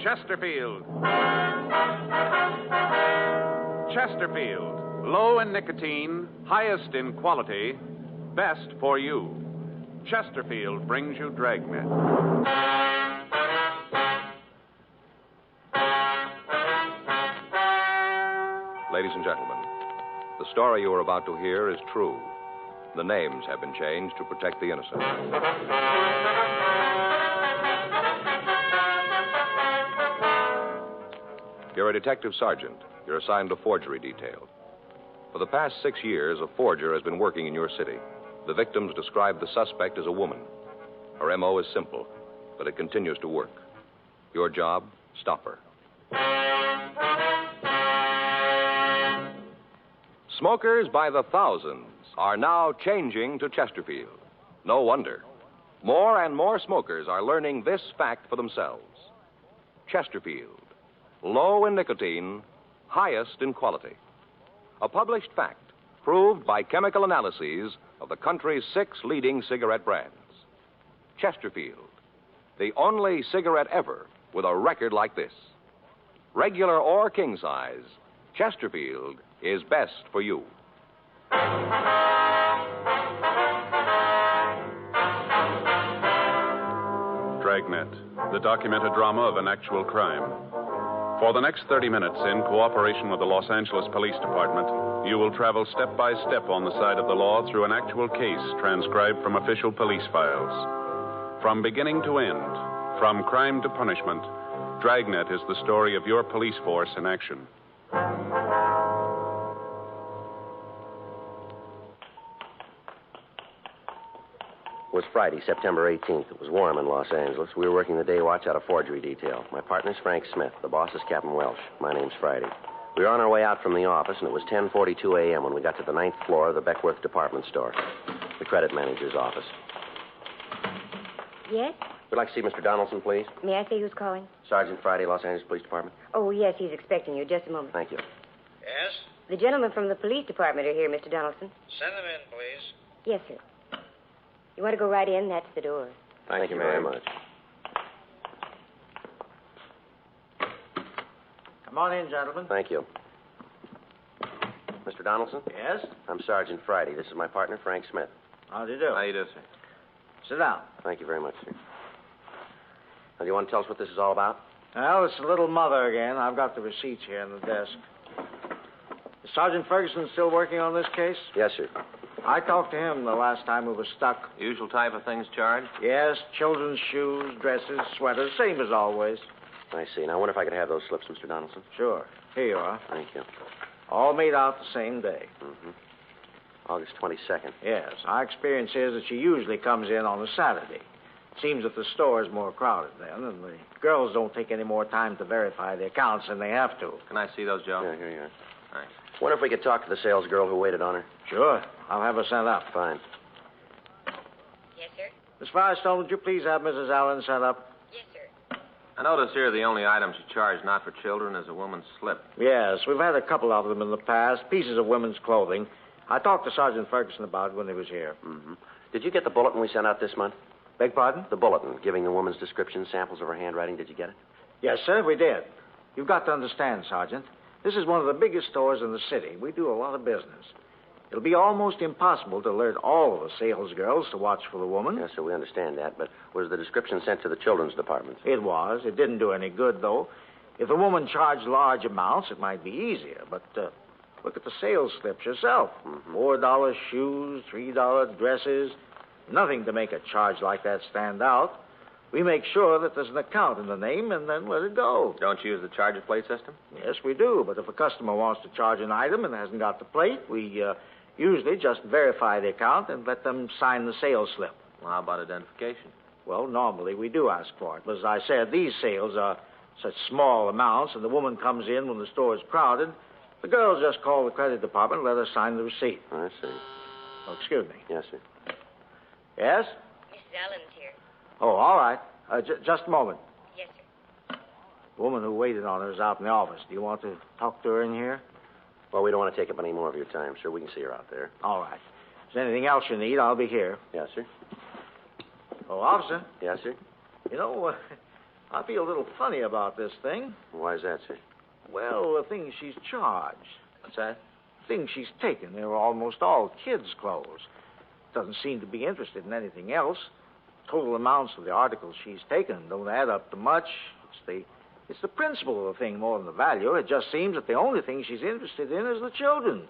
Chesterfield. Chesterfield. Low in nicotine, highest in quality, best for you. Chesterfield brings you Dragnet. Ladies and gentlemen, the story you are about to hear is true. The names have been changed to protect the innocent. You're a detective sergeant. You're assigned to forgery detail. For the past 6 years, a forger has been working in your city. The victims describe the suspect as a woman. Her M.O. is simple, but it continues to work. Your job, stop her. Smokers by the thousands are now changing to Chesterfield. No wonder. More and more smokers are learning this fact for themselves. Chesterfield. Low in nicotine, highest in quality. A published fact, proved by chemical analyses of the country's 6 leading cigarette brands. Chesterfield, the only cigarette ever with a record like this. Regular or king size, Chesterfield is best for you. Dragnet, the documented drama of an actual crime. For the next 30 minutes, in cooperation with the Los Angeles Police Department, you will travel step by step on the side of the law through an actual case transcribed from official police files. From beginning to end, from crime to punishment, Dragnet is the story of your police force in action. It was Friday, September 18th. It was warm in Los Angeles. We were working the day watch out of forgery detail. My partner's Frank Smith. The boss is Captain Welsh. My name's Friday. We were on our way out from the office, and it was 10:42 a.m. when we got to the 9th floor of the Beckworth department store, the credit manager's office. Yes? We'd like to see Mr. Donaldson, please. May I say who's calling? Sergeant Friday, Los Angeles Police Department. Oh, yes, he's expecting you. Just a moment. Thank you. Yes? The gentlemen from the police department are here, Mr. Donaldson. Send them in, please. Yes, sir. You want to go right in? That's the door. Thank you very much. Come on in, gentlemen. Thank you. Mr. Donaldson? Yes? I'm Sergeant Friday. This is my partner, Frank Smith. How do you do? How you do, sir? Sit down. Thank you very much, sir. Now, do you want to tell us what this is all about? Well, it's the little mother again. I've got the receipts here on the desk. Is Sergeant Ferguson still working on this case? Yes, sir. I talked to him the last time we were stuck. Usual type of things charged? Yes, children's shoes, dresses, sweaters, same as always. I see. Now, I wonder if I could have those slips, Mr. Donaldson. Sure. Here you are. Thank you. All made out the same day. Mm-hmm. August 22nd. Yes. Our experience is that she usually comes in on a Saturday. Seems that the store is more crowded then, and the girls don't take any more time to verify the accounts than they have to. Can I see those, Joe? Yeah, here you are. Thanks. Wonder if we could talk to the sales girl who waited on her. Sure. I'll have her sent up. Fine. Yes, sir? Miss Firestone, would you please have Mrs. Allen sent up? Yes, sir. I notice here the only item she charged not for children is a woman's slip. Yes, we've had a couple of them in the past, pieces of women's clothing. I talked to Sergeant Ferguson about it when he was here. Mm-hmm. Did you get the bulletin we sent out this month? Beg pardon? The bulletin, giving the woman's description, samples of her handwriting. Did you get it? Yes, sir, we did. You've got to understand, Sergeant. This is one of the biggest stores in the city. We do a lot of business. It'll be almost impossible to alert all of the sales girls to watch for the woman. Yes, sir, we understand that. But was the description sent to the children's department? It was. It didn't do any good, though. If the woman charged large amounts, it might be easier. But look at the sales slips yourself. Mm-hmm. $4 shoes, $3 dresses. Nothing to make a charge like that stand out. We make sure that there's an account in the name and then let it go. Don't you use the charger plate system? Yes, we do. But if a customer wants to charge an item and hasn't got the plate, we usually just verify the account and let them sign the sales slip. Well, how about identification? Well, normally we do ask for it. But as I said, these sales are such small amounts, and the woman comes in when the store is crowded. The girls just call the credit department and let her sign the receipt. I see. Oh, excuse me. Yes, sir. Yes? Mrs. Allen's here. Oh, all right. Just a moment. Yes, sir. The woman who waited on her is out in the office. Do you want to talk to her in here? Well, we don't want to take up any more of your time, sir. We can see her out there. All right. If there's anything else you need, I'll be here. Yes, sir. Oh, officer. Yes, sir. You know, I feel a little funny about this thing. Why is that, sir? Well, the things she's charged. What's that? Things she's taken, they're almost all kids' clothes. Doesn't seem to be interested in anything else. Total amounts of the articles she's taken don't add up to much. It's the principle of the thing more than the value. It just seems that the only thing she's interested in is the children.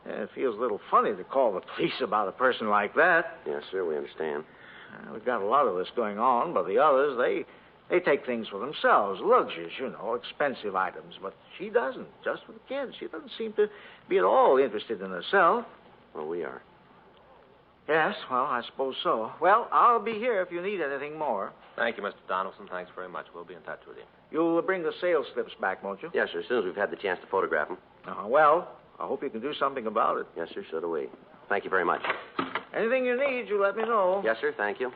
It feels a little funny to call the police about a person like that. Yes, sir, we understand. We've got a lot of this going on, but the others, they take things for themselves. Luxuries, expensive items. But she doesn't, just for the kids. She doesn't seem to be at all interested in herself. Well, we are. Yes, well, I suppose so. Well, I'll be here if you need anything more. Thank you, Mr. Donaldson. Thanks very much. We'll be in touch with you. You'll bring the sales slips back, won't you? Yes, sir, as soon as we've had the chance to photograph them. Well, I hope you can do something about it. Yes, sir, so do we. Thank you very much. Anything you need, you let me know. Yes, sir, thank you.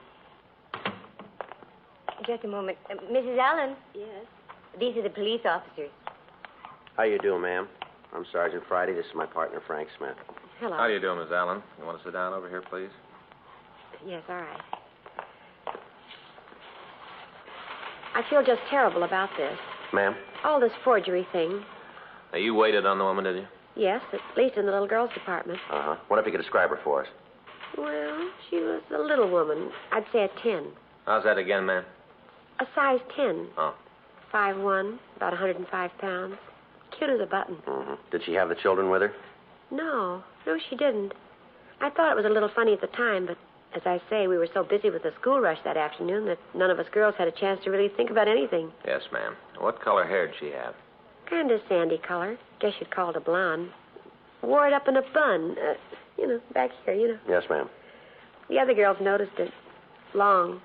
Just a moment. Mrs. Allen? Yes. These are the police officers. How you doing, ma'am? I'm Sergeant Friday. This is my partner, Frank Smith. Hello. How do you do, Miss Allen? You want to sit down over here, please? Yes, all right. I feel just terrible about this. Ma'am? All this forgery thing. Now, you waited on the woman, did you? Yes, at least in the little girl's department. Uh-huh. What if you could describe her for us? Well, she was a little woman. I'd say a 10. How's that again, ma'am? A size 10. Oh. 5'1", about 105 pounds. Cute as a button. Mm-hmm. Did she have the children with her? No, she didn't. I thought it was a little funny at the time, but as I say, we were so busy with the school rush that afternoon that none of us girls had a chance to really think about anything. Yes, ma'am. What color hair did she have? Kind of sandy color. Guess you'd call it a blonde. Wore it up in a bun. Back here, Yes, ma'am. The other girls noticed it. Long.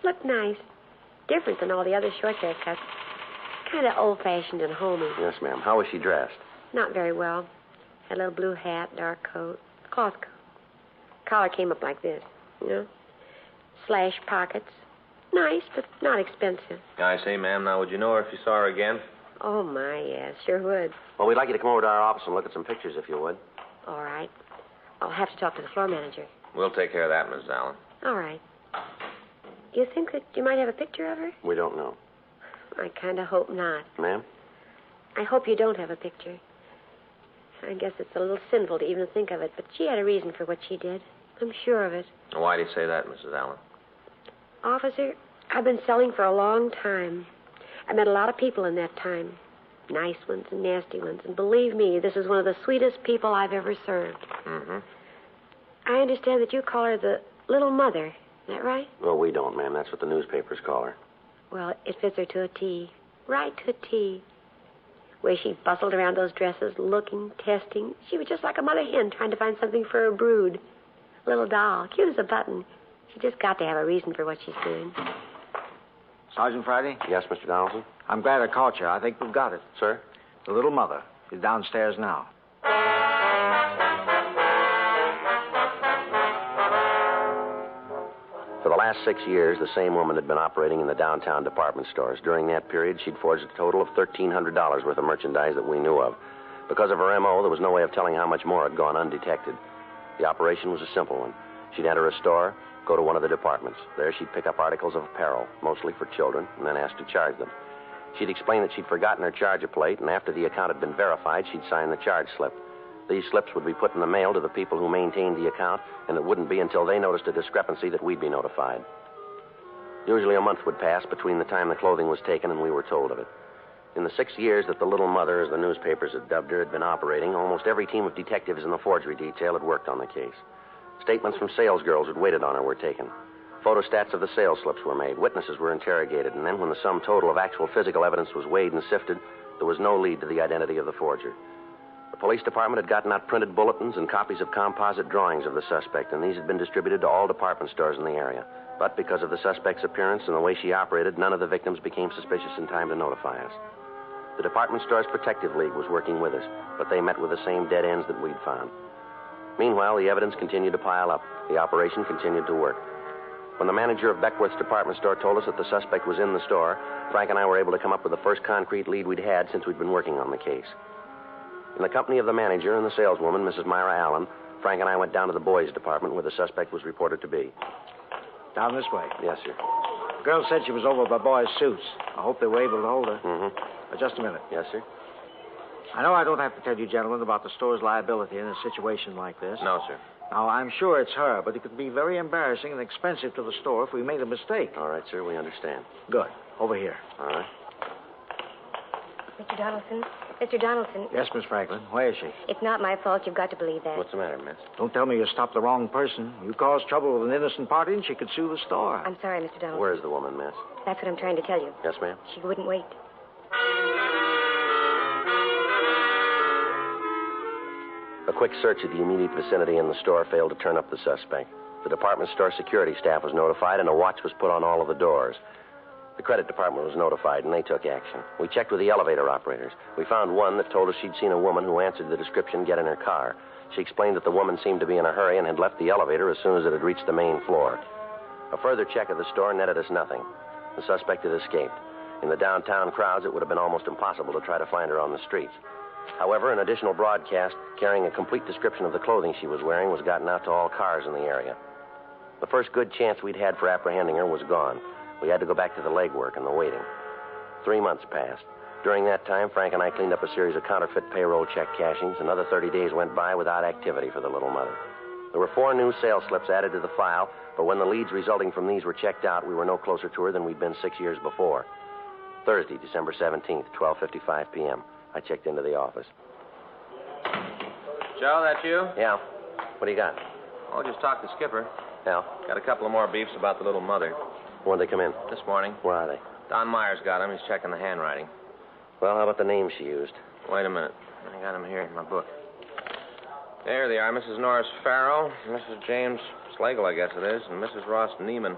Looked nice. Different than all the other short haircuts. Kind of old-fashioned and homey. Yes, ma'am. How was she dressed? Not very well. Had a little blue hat, dark coat, cloth coat. Collar came up like this, Slash pockets. Nice, but not expensive. I say, ma'am, now, would you know her if you saw her again? Oh, my, yes, sure would. Well, we'd like you to come over to our office and look at some pictures, if you would. All right. I'll have to talk to the floor manager. We'll take care of that, Miss Allen. All right. You think that you might have a picture of her? We don't know. I kind of hope not. Ma'am? I hope you don't have a picture. I guess it's a little sinful to even think of it, but she had a reason for what she did. I'm sure of it. Why do you say that, Mrs. Allen? Officer, I've been selling for a long time. I met a lot of people in that time. Nice ones and nasty ones. And believe me, this is one of the sweetest people I've ever served. Mm-hmm. I understand that you call her the Little Mother. Is that right? Well, we don't, ma'am. That's what the newspapers call her. Well, it fits her to a T. Right to a T. Where she bustled around those dresses, looking, testing. She was just like a mother hen trying to find something for her brood. Little doll, cute as a button. She just got to have a reason for what she's doing. Sergeant Friday? Yes, Mr. Donaldson? I'm glad I caught you. I think we've got it. Sir? The little mother. She's downstairs now. For the last 6 years, the same woman had been operating in the downtown department stores. During that period, she'd forged a total of $1,300 worth of merchandise that we knew of. Because of her M.O., there was no way of telling how much more had gone undetected. The operation was a simple one. She'd enter a store, go to one of the departments. There, she'd pick up articles of apparel, mostly for children, and then ask to charge them. She'd explain that she'd forgotten her charger plate, and after the account had been verified, she'd sign the charge slip. These slips would be put in the mail to the people who maintained the account, and it wouldn't be until they noticed a discrepancy that we'd be notified. Usually a month would pass between the time the clothing was taken and we were told of it. In the 6 years that the Little Mother, as the newspapers had dubbed her, had been operating, almost every team of detectives in the forgery detail had worked on the case. Statements from salesgirls who'd waited on her were taken. Photostats of the sales slips were made. Witnesses were interrogated, and then when the sum total of actual physical evidence was weighed and sifted, there was no lead to the identity of the forger. The police department had gotten out printed bulletins and copies of composite drawings of the suspect, and these had been distributed to all department stores in the area. But because of the suspect's appearance and the way she operated, none of the victims became suspicious in time to notify us. The Department Stores Protective League was working with us, but they met with the same dead ends that we'd found. Meanwhile, the evidence continued to pile up. The operation continued to work. When the manager of Beckworth's department store told us that the suspect was in the store, Frank and I were able to come up with the first concrete lead we'd had since we'd been working on the case. In the company of the manager and the saleswoman, Mrs. Myra Allen, Frank and I went down to the boys' department where the suspect was reported to be. Down this way. Yes, sir. The girl said she was over by Boy's Suits. I hope they were able to hold her. Mm-hmm. Just a minute. Yes, sir? I know I don't have to tell you, gentlemen, about the store's liability in a situation like this. No, sir. Now, I'm sure it's her, but it could be very embarrassing and expensive to the store if we made a mistake. All right, sir, we understand. Good. Over here. All right. Mr. Donaldson? Mr. Donaldson? Yes, Miss Franklin. Where is she? It's not my fault. You've got to believe that. What's the matter, miss? Don't tell me you stopped the wrong person. You caused trouble with an innocent party, and she could sue the store. I'm sorry, Mr. Donaldson. Where is the woman, miss? That's what I'm trying to tell you. Yes, ma'am? She wouldn't wait. A quick search of the immediate vicinity in the store failed to turn up the suspect. The department store security staff was notified, and a watch was put on all of the doors. The credit department was notified, and they took action. We checked with the elevator operators. We found one that told us she'd seen a woman who answered the description get in her car. She explained that the woman seemed to be in a hurry and had left the elevator as soon as it had reached the main floor. A further check of the store netted us nothing. The suspect had escaped. In the downtown crowds, it would have been almost impossible to try to find her on the streets. However, an additional broadcast carrying a complete description of the clothing she was wearing was gotten out to all cars in the area. The first good chance we'd had for apprehending her was gone. We had to go back to the legwork and the waiting. 3 months passed. During that time, Frank and I cleaned up a series of counterfeit payroll check cashings. Another 30 days went by without activity for the little mother. There were 4 new sales slips added to the file, but when the leads resulting from these were checked out, we were no closer to her than we'd been 6 years before. Thursday, December 17th, 12:55 p.m. I checked into the office. Joe, that you? Yeah. What do you got? Oh, just talked to Skipper. Yeah. Got a couple of more beefs about the little mother. When did they come in? This morning. Where are they? Don Myers got him. He's checking the handwriting. Well, how about the names she used? Wait a minute. I got him here in my book. There they are. Mrs. Norris Farrow, Mrs. James Slagle, I guess it is, and Mrs. Ross Neiman.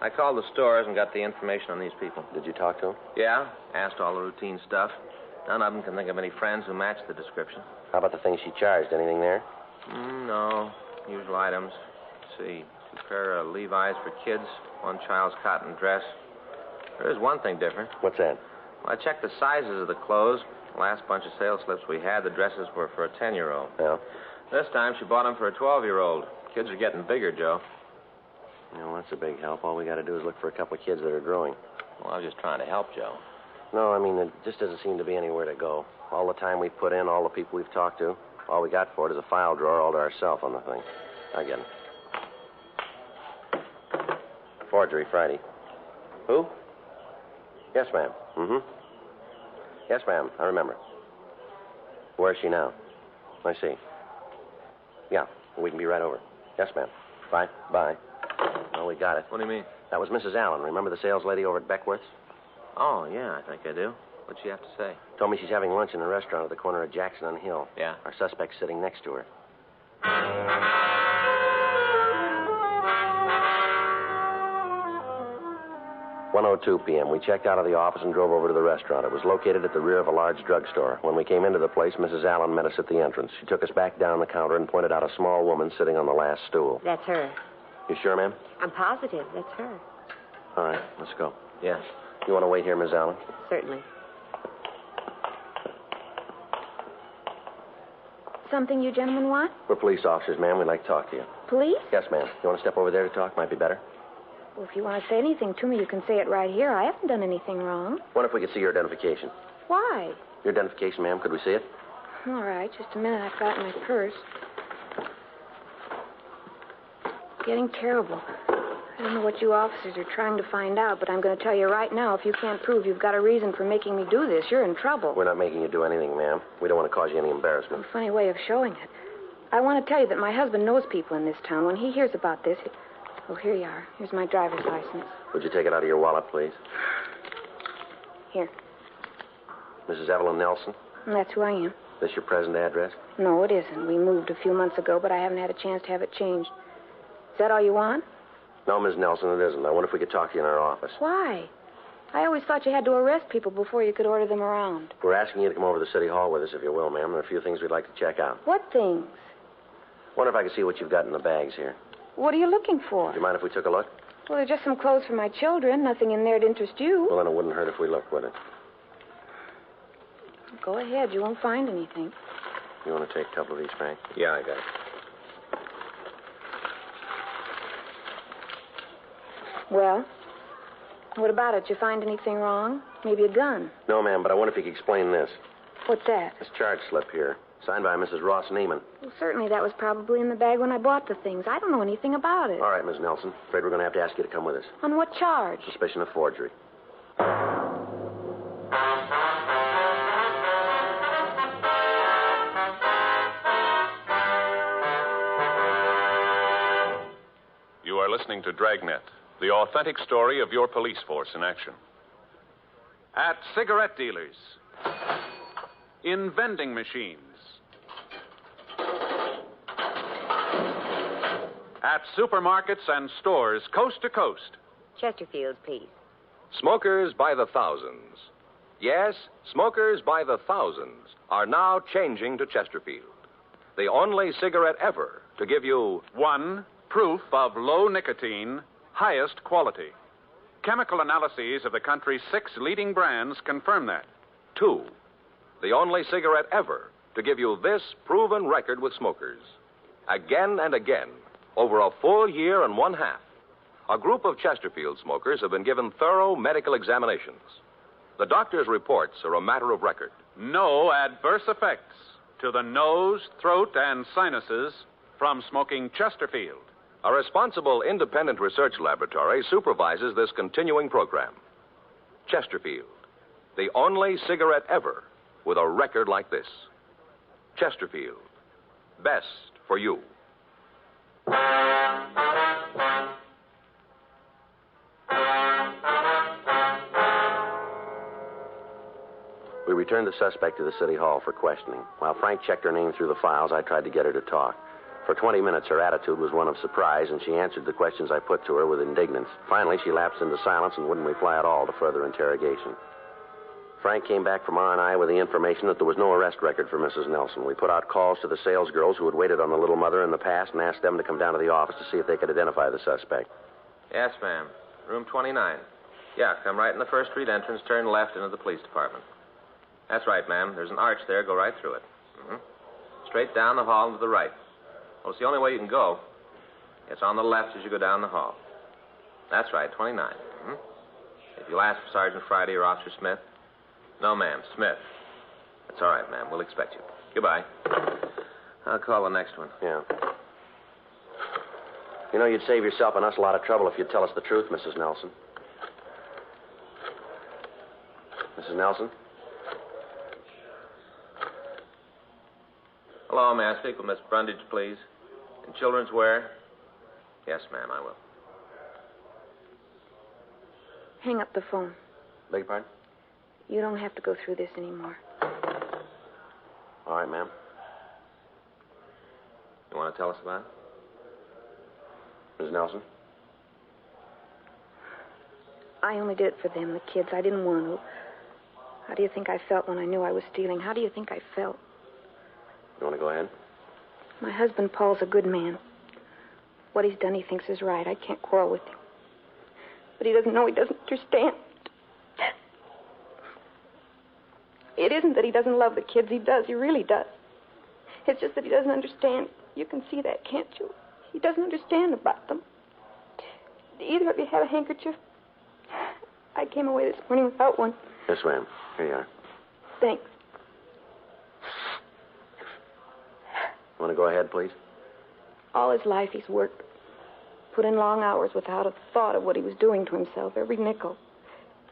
I called the stores and got the information on these people. Did you talk to them? Yeah. Asked all the routine stuff. None of them can think of any friends who match the description. How about the things she charged? Anything there? No. Usual items. Let's see. 2 pair of Levi's for kids, 1 child's cotton dress. There is one thing different. What's that? Well, I checked the sizes of the clothes. The last bunch of sales slips we had, the dresses were for a 10-year-old. Yeah. This time she bought them for a 12-year-old. Kids are getting bigger, Joe. Well, that's a big help. All we got to do is look for a couple of kids that are growing. Well, I was just trying to help, Joe. No, I mean, there just doesn't seem to be anywhere to go. All the time we've put in, all the people we've talked to, all we got for it is a file drawer all to ourselves on the thing. I get it. Forgery, Friday. Who? Yes, ma'am. Mm-hmm. Yes, ma'am. I remember. Where is she now? I see. Yeah, we can be right over. Yes, ma'am. Bye. Bye. Oh, we got it. What do you mean? That was Mrs. Allen. Remember the sales lady over at Beckworth's? Oh, yeah, I think I do. What'd she have to say? Told me she's having lunch in a restaurant at the corner of Jackson and Hill. Yeah? Our suspect's sitting next to her. "1:02 p.m. We checked out of the office and drove over to the restaurant. It was located at the rear of a large drugstore. When we came into the place, Mrs. Allen met us at the entrance. She took us back down the counter and pointed out a small woman sitting on the last stool. That's her. You sure, ma'am? I'm positive. That's her. All right, let's go. Yes. You want to wait here, Miss Allen? Certainly. Something you gentlemen want? We're police officers, ma'am. We'd like to talk to you. Police? Yes, ma'am. You want to step over there to talk? Might be better. Well, if you want to say anything to me, you can say it right here. I haven't done anything wrong. Wonder if we could see your identification. Why? Your identification, ma'am. Could we see it? All right, just a minute. I've got my purse. Getting terrible. I don't know what you officers are trying to find out, but I'm going to tell you right now, if you can't prove you've got a reason for making me do this, you're in trouble. We're not making you do anything, ma'am. We don't want to cause you any embarrassment. A funny way of showing it. I want to tell you that my husband knows people in this town. When he hears about this... Oh, here you are. Here's my driver's license. Would you take it out of your wallet, please? Here. Mrs. Evelyn Nelson? That's who I am. This your present address? No, it isn't. We moved a few months ago, but I haven't had a chance to have it changed. Is that all you want? No, Miss Nelson, it isn't. I wonder if we could talk to you in our office. Why? I always thought you had to arrest people before you could order them around. We're asking you to come over to the city hall with us, if you will, ma'am. There are a few things we'd like to check out. What things? Wonder if I could see what you've got in the bags here. What are you looking for? Do you mind if we took a look? Well, there's just some clothes for my children. Nothing in there to interest you. Well, then it wouldn't hurt if we looked, would it? Go ahead. You won't find anything. You want to take a couple of these, Frank? Yeah, I got it. Well? What about it? Did you find anything wrong? Maybe a gun? No, ma'am, but I wonder if you could explain this. What's that? This charge slip here, signed by Mrs. Ross Neiman. Well, certainly that was probably in the bag when I bought the things. I don't know anything about it. All right, Miss Nelson. Afraid we're going to have to ask you to come with us. On what charge? Suspicion of forgery. You are listening to Dragnet, the authentic story of your police force in action. At cigarette dealers, in vending machines, at supermarkets and stores coast to coast. Chesterfield, please. Smokers by the thousands. Yes, smokers by the thousands are now changing to Chesterfield. The only cigarette ever to give you 1, proof of low nicotine, highest quality. Chemical analyses of the country's 6 leading brands confirm that. 2, the only cigarette ever to give you this proven record with smokers. Again and again, over a full year and 1/2, a group of Chesterfield smokers have been given thorough medical examinations. The doctor's reports are a matter of record. No adverse effects to the nose, throat, and sinuses from smoking Chesterfield. A responsible independent research laboratory supervises this continuing program. Chesterfield, the only cigarette ever with a record like this. Chesterfield, best for you. We returned the suspect to the city hall for questioning. While Frank checked her name through the files, I tried to get her to talk. For 20 minutes, her attitude was one of surprise, and she answered the questions I put to her with indignance. Finally, she lapsed into silence and wouldn't reply at all to further interrogation. Frank came back from R&I with the information that there was no arrest record for Mrs. Nelson. We put out calls to the salesgirls who had waited on the little mother in the past and asked them to come down to the office to see if they could identify the suspect. Yes, ma'am. Room 29. Yeah, come right in the First Street entrance, turn left into the police department. That's right, ma'am. There's an arch there. Go right through it. Straight down the hall and to the right. Well, it's the only way you can go. It's on the left as you go down the hall. That's right, 29. If you'll ask for Sergeant Friday or Officer Smith. No, ma'am, Smith. That's all right, ma'am. We'll expect you. Goodbye. I'll call the next one. Yeah. You know, you'd save yourself and us a lot of trouble if you'd tell us the truth, Mrs. Nelson. Mrs. Nelson? Hello, may I speak with Miss Brundage, please? In children's wear? Yes, ma'am, I will. Hang up the phone. Beg your pardon? You don't have to go through this anymore. All right, ma'am. You want to tell us about it? Mrs. Nelson? I only did it for them, the kids. I didn't want to. How do you think I felt when I knew I was stealing? How do you think I felt? You want to go ahead? My husband, Paul's a good man. What he's done, he thinks is right. I can't quarrel with him. But he doesn't know. He doesn't understand. It isn't that he doesn't love the kids. He does. He really does. It's just that he doesn't understand. You can see that, can't you? He doesn't understand about them. Do either of you have a handkerchief? I came away this morning without one. Yes, ma'am. Here you are. Thanks. Want to go ahead, please? All his life he's worked. Put in long hours without a thought of what he was doing to himself. Every nickel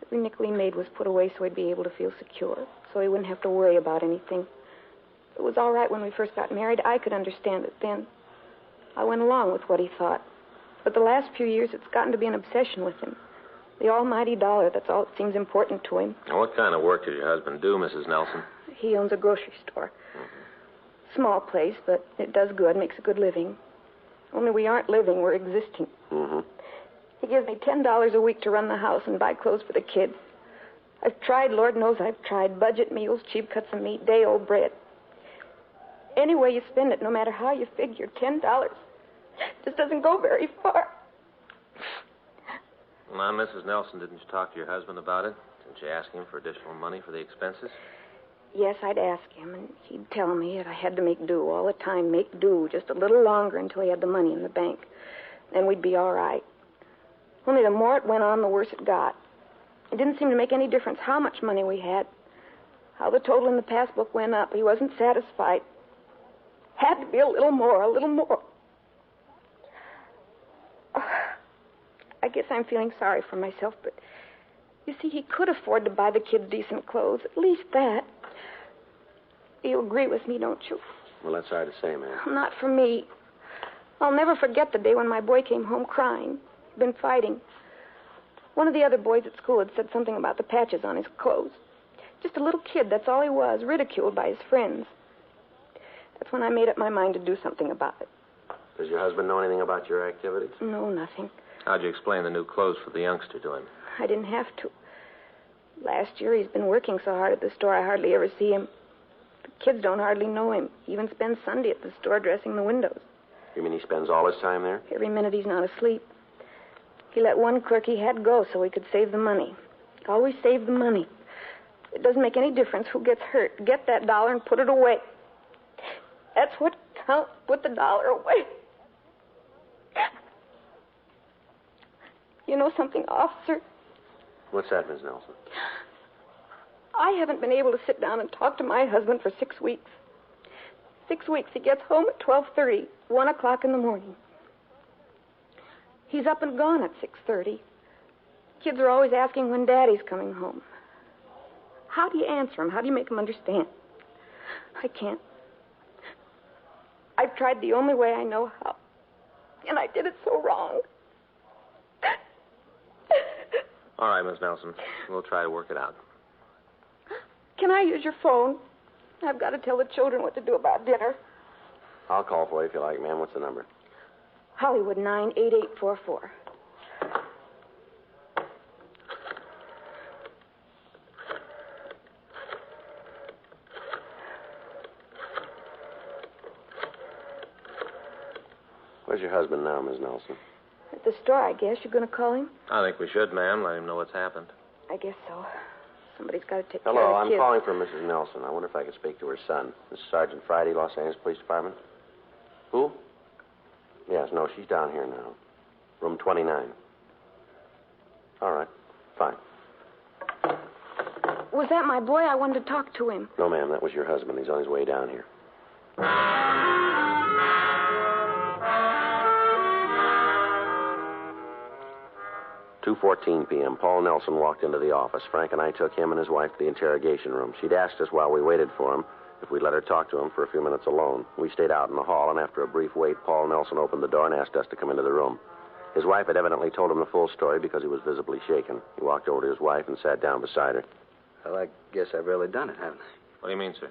he made was put away so he'd be able to feel secure, so he wouldn't have to worry about anything. It was all right when we first got married. I could understand it then. I went along with what he thought. But the last few years, it's gotten to be an obsession with him. The almighty dollar, that's all that seems important to him. Now, what kind of work does your husband do, Mrs. Nelson? He owns a grocery store. Small place, but it does good, makes a good living. Only we aren't living, we're existing. He gives me $10 a week to run the house and buy clothes for the kids. I've tried, Lord knows I've tried, budget meals, cheap cuts of meat, day-old bread. Any way you spend it, no matter how you figure, $10 just doesn't go very far. Now, Mrs. Nelson, didn't you talk to your husband about it? Didn't you ask him for additional money for the expenses? Yes, I'd ask him, and he'd tell me that I had to make do all the time, make do, just a little longer until he had the money in the bank. Then we'd be all right. Only the more it went on, the worse it got. It didn't seem to make any difference how much money we had. How the total in the passbook went up. He wasn't satisfied. Had to be a little more, a little more. I guess I'm feeling sorry for myself, but you see, he could afford to buy the kids decent clothes. At least that. You agree with me, don't you? Well, that's hard to say, man. Not for me. I'll never forget the day when my boy came home crying. He'd been fighting. One of the other boys at school had said something about the patches on his clothes. Just a little kid, that's all he was, ridiculed by his friends. That's when I made up my mind to do something about it. Does your husband know anything about your activities? No, nothing. How'd you explain the new clothes for the youngster to him? I didn't have to. Last year, he's been working so hard at the store, I hardly ever see him. The kids don't hardly know him. He even spends Sunday at the store dressing the windows. You mean he spends all his time there? Every minute he's not asleep. He let one clerk he had go so he could save the money. Always save the money. It doesn't make any difference who gets hurt. Get that dollar and put it away. That's what counts. Put the dollar away. You know something, officer? What's that, Miss Nelson? I haven't been able to sit down and talk to my husband for 6 weeks. 6 weeks. He gets home at 12:30, 1 o'clock in the morning. He's up and gone at 6:30. Kids are always asking when Daddy's coming home. How do you answer him? How do you make him understand? I can't. I've tried the only way I know how. And I did it so wrong. All right, Miss Nelson. We'll try to work it out. Can I use your phone? I've got to tell the children what to do about dinner. I'll call for you if you like, ma'am. What's the number? Hollywood 98844. Where's your husband now, Miss Nelson? At the store, I guess. You're going to call him? I think we should, ma'am. Let him know what's happened. I guess so. Somebody's got to take Hello, care of the I'm kids. calling for Mrs. Nelson. I wonder if I could speak to her son. This is Sergeant Friday, Los Angeles Police Department. Who? Yes, no, she's down here now. Room 29. All right, fine. Was that my boy? I wanted to talk to him. No, ma'am, that was your husband. He's on his way down here. 2:14 p.m. Paul Nelson walked into the office. Frank and I took him and his wife to the interrogation room. She'd asked us while we waited for him if we'd let her talk to him for a few minutes alone. We stayed out in the hall, and after a brief wait, Paul Nelson opened the door and asked us to come into the room. His wife had evidently told him the full story because he was visibly shaken. He walked over to his wife and sat down beside her. Well, I guess I've really done it, haven't I? What do you mean, sir?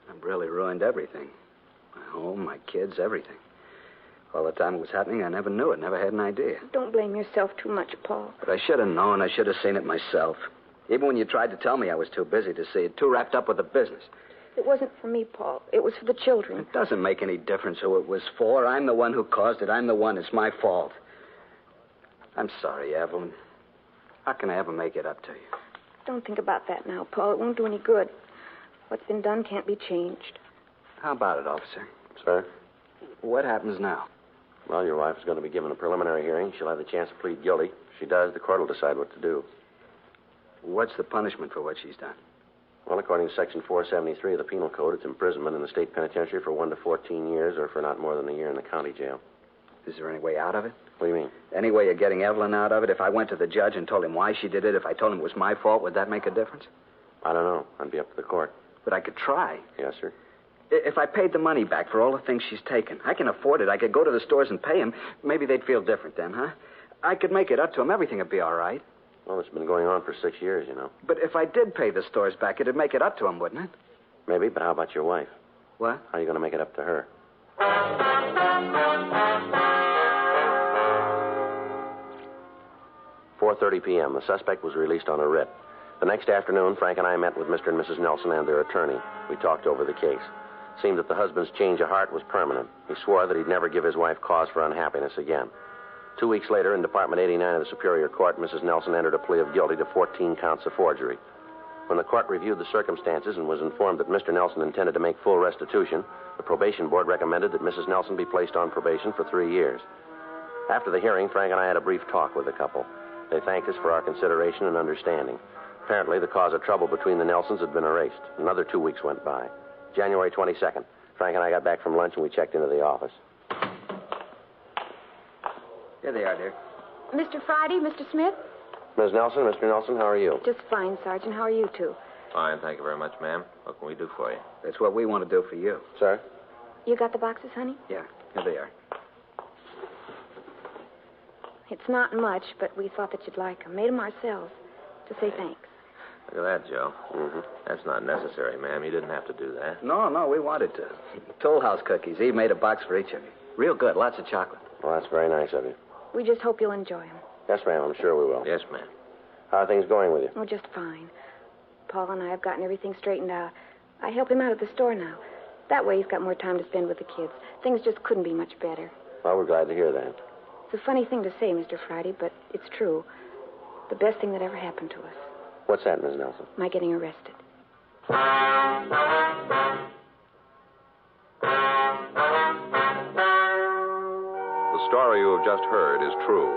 I've really ruined everything. My home, my kids, everything. All the time it was happening, I never knew it, never had an idea. Don't blame yourself too much, Paul. But I should have known. I should have seen it myself. Even when you tried to tell me, I was too busy to see it, too wrapped up with the business. It wasn't for me, Paul. It was for the children. It doesn't make any difference who it was for. I'm the one who caused it. I'm the one. It's my fault. I'm sorry, Evelyn. How can I ever make it up to you? Don't think about that now, Paul. It won't do any good. What's been done can't be changed. How about it, officer? Sir? What happens now? Well, your wife is going to be given a preliminary hearing. She'll have the chance to plead guilty. If she does, the court will decide what to do. What's the punishment for what she's done? Well, according to Section 473 of the Penal Code, it's imprisonment in the state penitentiary for 1 to 14 years or for not more than a year in the county jail. Is there any way out of it? What do you mean? Any way of getting Evelyn out of it? If I went to the judge and told him why she did it, if I told him it was my fault, would that make a difference? I don't know. That'd be up to the court. But I could try. Yes, sir. If I paid the money back for all the things she's taken, I can afford it. I could go to the stores and pay him. Maybe they'd feel different then, huh? I could make it up to him. Everything would be all right. Well, it's been going on for 6 years, you know. But if I did pay the stores back, it'd make it up to him, wouldn't it? Maybe, but how about your wife? What? How are you going to make it up to her? 4:30 p.m. The suspect was released on a writ. The next afternoon, Frank and I met with Mr. and Mrs. Nelson and their attorney. We talked over the case. It seemed that the husband's change of heart was permanent. He swore that he'd never give his wife cause for unhappiness again. 2 weeks later, in Department 89 of the Superior Court, Mrs. Nelson entered a plea of guilty to 14 counts of forgery. When the court reviewed the circumstances and was informed that Mr. Nelson intended to make full restitution, the probation board recommended that Mrs. Nelson be placed on probation for 3 years. After the hearing, Frank and I had a brief talk with the couple. They thanked us for our consideration and understanding. Apparently, the cause of trouble between the Nelsons had been erased. Another 2 weeks went by. January 22nd. Frank and I got back from lunch and we checked into the office. Here they are, dear. Mr. Friday, Mr. Smith? Ms. Nelson, Mr. Nelson, how are you? Just fine, Sergeant. How are you two? Fine, thank you very much, ma'am. What can we do for you? That's what we want to do for you. Sir? You got the boxes, honey? Yeah, here they are. It's not much, but we thought that you'd like them. Made them ourselves to say thanks. Look at that, Joe. Mm-hmm. That's not necessary, ma'am. You didn't have to do that. No, we wanted to. Toll House cookies. Eve made a box for each of you. Real good. Lots of chocolate. Well, that's very nice of you. We just hope you'll enjoy them. Yes, ma'am, I'm sure we will. Yes, ma'am. How are things going with you? Oh, just fine. Paul and I have gotten everything straightened out. I help him out at the store now. That way he's got more time to spend with the kids. Things just couldn't be much better. Well, we're glad to hear that. It's a funny thing to say, Mr. Friday, but it's true. The best thing that ever happened to us. What's that, Ms. Nelson? My getting arrested. The story you have just heard is true.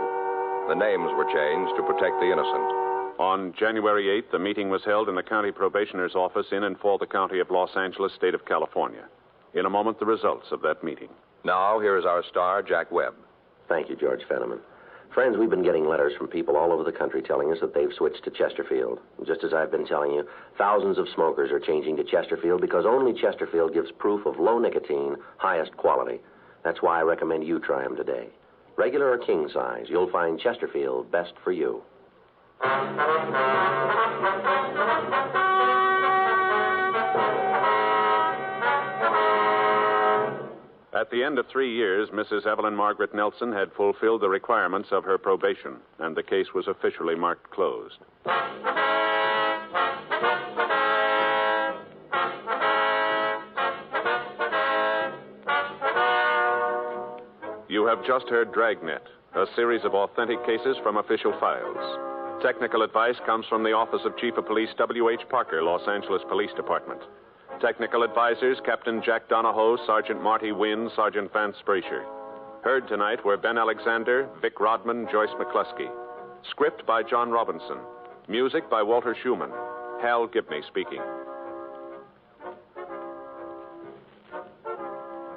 The names were changed to protect the innocent. On January 8th, a meeting was held in the county probationer's office in and for the county of Los Angeles, state of California. In a moment, the results of that meeting. Now, here is our star, Jack Webb. Thank you, George Fenneman. Friends, we've been getting letters from people all over the country telling us that they've switched to Chesterfield. Just as I've been telling you, thousands of smokers are changing to Chesterfield because only Chesterfield gives proof of low nicotine, highest quality. That's why I recommend you try them today. Regular or king size, you'll find Chesterfield best for you. At the end of 3 years, Mrs. Evelyn Margaret Nelson had fulfilled the requirements of her probation, and the case was officially marked closed. You have just heard Dragnet, a series of authentic cases from official files. Technical advice comes from the Office of Chief of Police W.H. Parker, Los Angeles Police Department. Technical advisors, Captain Jack Donahoe, Sergeant Marty Wynn, Sergeant Vance Brasher. Heard tonight were Ben Alexander, Vic Rodman, Joyce McCluskey. Script by John Robinson. Music by Walter Schumann. Hal Gibney speaking.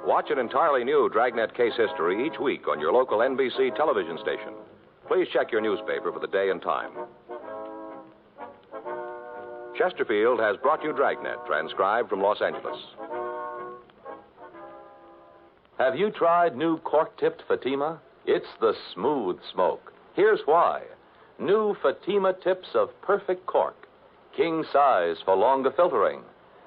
Watch an entirely new Dragnet case history each week on your local NBC television station. Please check your newspaper for the day and time. Chesterfield has brought you Dragnet, transcribed from Los Angeles. Have you tried new cork-tipped Fatima? It's the smooth smoke. Here's why. New Fatima tips of perfect cork, king size for longer filtering,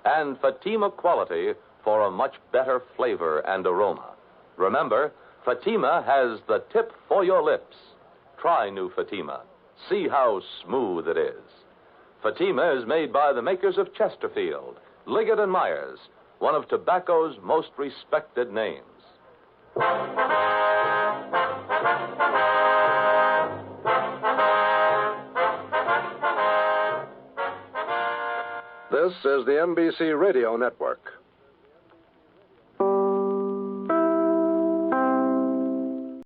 and Fatima quality for a much better flavor and aroma. Remember, Fatima has the tip for your lips. Try new Fatima. See how smooth it is. Fatima is made by the makers of Chesterfield, Liggett & Myers, one of tobacco's most respected names. This is the NBC Radio Network.